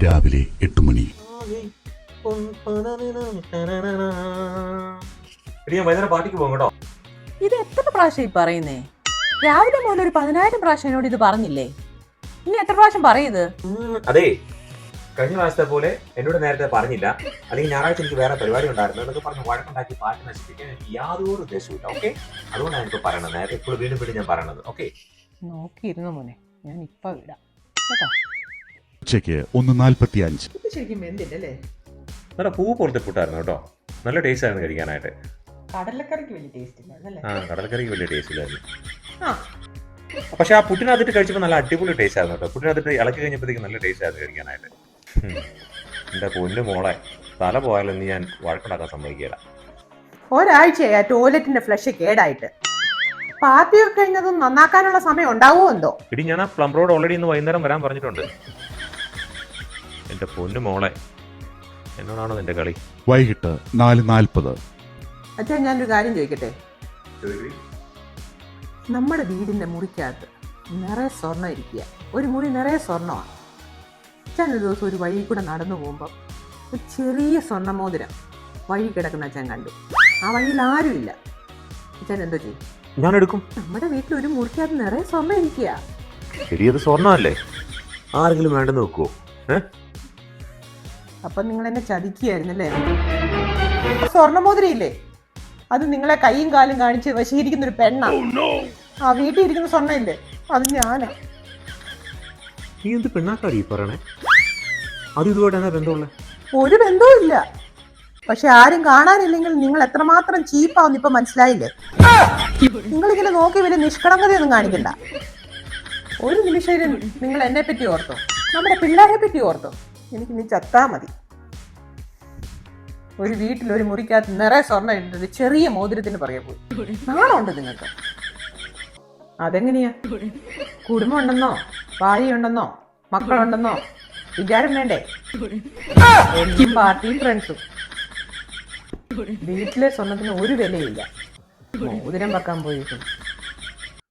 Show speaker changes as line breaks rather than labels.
രാവിലെ 8 മണി.
പാർട്ടിക്ക് പോകും കേട്ടോ.
ഇത് എത്ര പ്രാവശ്യം ഈ പറയുന്നേ? രാവിലെ മുതൽ ഒരു 10,000 പ്രാവശ്യം എന്നോട് ഇത് പറഞ്ഞില്ലേ? ഇനി എത്ര പ്രാവശ്യം പറയത്?
അതെ, കഴിഞ്ഞ പ്രാവശ്യത്തെ പോലെ എന്നോട് നേരത്തെ പറഞ്ഞില്ല, അല്ലെങ്കിൽ ഞായറാഴ്ച എനിക്ക് വേറെ പരിപാടി ഉണ്ടായിരുന്നു എന്നൊക്കെ പറഞ്ഞ് വഴക്കുണ്ടാക്കി പാർട്ടി നശിപ്പിക്കാൻ എനിക്ക് യാതൊരു ഉദ്ദേശമില്ല. ഓക്കെ, അതുകൊണ്ടാണ് എനിക്ക് പറയണത്. നേരത്തെ ഇപ്പോൾ വീണ്ടും വീണ്ടും ഞാൻ പറയണത്. ഓക്കെ,
നോക്കിയിരുന്നു മോനെ, ഞാൻ ഇപ്പൊ വിടാം കേട്ടോ.
ഉച്ചയ്ക്ക് 1:45.
ശരിക്കും വെന്തില്ലല്ലേ?
നല്ല പൂ പോലത്തെ പുട്ടായിരുന്നു കേട്ടോ. നല്ല ടേസ്റ്റ് ആയിരുന്നു കഴിക്കാനായിട്ട്.
കടലക്കറിക്ക് വലിയ ടേസ്റ്റ് ഇല്ലായിരുന്നല്ലേ?
കടൽക്കറിക്ക് വലിയ ടേസ്റ്റ് ഇല്ലായിരുന്നു. പക്ഷെ ആ പുട്ടിനകത്തിട്ട് കഴിച്ചപ്പോൾ നല്ല അടിപൊളി ടേസ്റ്റ് ആയിരുന്നു കേട്ടോ. പുട്ടിനകത്തിട്ട് ഇളക്കി കഴിഞ്ഞപ്പോഴത്തേക്ക് നല്ല ടേസ്റ്റ് ആയിരുന്നു കഴിക്കാനായിട്ട്. എന്റെ പൊന്നു മോളെ, തല പോയാലൊന്നും ഞാൻ വഴക്കുണ്ടാക്കാൻ സമ്മതിക്കില്ല.
ഒരാഴ്ചയാ ടോയ്ലറ്റിന്റെ ഫ്ലഷ് കേടായിട്ട്. പാർട്ടിയൊക്കെ കഴിഞ്ഞതും നന്നാക്കാനുള്ള സമയം ഉണ്ടാവുമോ എന്തോ?
ഇടി, ഞാൻ ആ പ്ലംബറോട് ഓൾറെഡി ഇന്ന് വൈകുന്നേരം വരാൻ പറഞ്ഞിട്ടുണ്ട്. എന്റെ പൊന്നു മോളെ, എന്നോടാണോ നിന്റെ കളി?
വൈകിട്ട് 4:40.
അച്ഛാ, ഞാനൊരു കാര്യം ചോദിക്കട്ടെ? നമ്മുടെ വീടിന്റെ മുറിക്കകത്ത് നിറയെ സ്വർണ്ണം ഇരിക്കുക. ഒരു മുറി നിറയെ സ്വർണ്ണമാണ്. അച്ഛൻ ഒരു ദിവസം ഒരു വഴി കൂടെ നടന്നു പോകുമ്പോൾ ഒരു ചെറിയ സ്വർണ്ണമോതിരം വഴി കിടക്കുന്ന അച്ഛൻ കണ്ടു. ആ വഴിയിൽ ആരുമില്ല. അച്ഛൻ എന്തോ ചെയ്യും?
ഞാൻ എടുക്കും.
നമ്മുടെ വീട്ടിൽ ഒരു മുറിക്കകത്ത് നിറയെ സ്വർണ്ണം ഇരിക്കുക.
ശരിയത് സ്വർണ്ണമല്ലേ? ആരെങ്കിലും വേണ്ടെന്ന് വെക്കുവോ?
അപ്പൊ നിങ്ങൾ എന്നെ ചതിക്കുകയായിരുന്നല്ലേ? സ്വർണ്ണമോതിരം ഇല്ലേ, അത് നിങ്ങളെ കൈയും കാലും കാണിച്ച് വശീകരിക്കുന്ന ഒരു പെണ്ണാ. ആ വീട്ടിൽ ഇരിക്കുന്ന സ്വർണ്ണം ഇല്ലേ, അത് ഞാനാ.
നീ എന്ത് പെണ്ണാക്കാടി പറയണേ? അത് ഇതുമായിട്ടാണ് ബന്ധമുള്ള?
ഒരു ബന്ധവും ഇല്ല. പക്ഷെ ആരും കാണാനില്ലെങ്കിൽ നിങ്ങൾ എത്രമാത്രം ചീപ്പാവുന്ന ഇപ്പൊ മനസ്സിലായില്ലേ? നിങ്ങളിങ്ങനെ നോക്കി വലിയ നിഷ്കളങ്കതയൊന്നും കാണിക്കണ്ട. ഒരു നിമിഷം നിങ്ങൾ എന്നെ പറ്റി ഓർത്തോ, നമ്മുടെ പിള്ളേരെ പറ്റി ഓർത്തോ. എനിക്ക് നീ ചത്താ മതി. ഒരു വീട്ടിൽ ഒരു മുറിക്കകത്ത് നിറയെ സ്വർണ്ണം ഇടുന്നത് ചെറിയ മോതിരത്തിന് പറയാൻ പോയി. നാളുണ്ട് നിങ്ങൾക്ക്? അതെങ്ങനെയാ? കുടുംബം ഉണ്ടെന്നോ, ഭാര്യയുണ്ടെന്നോ, മക്കളുണ്ടെന്നോ വിചാരം വേണ്ടേ? എന്നും പാർട്ടിയും ഫ്രണ്ട്സും. വീട്ടിലെ സ്വർണത്തിന് ഒരു വിലയില്ല. മോതിരം വെക്കാൻ പോയിരിക്കും.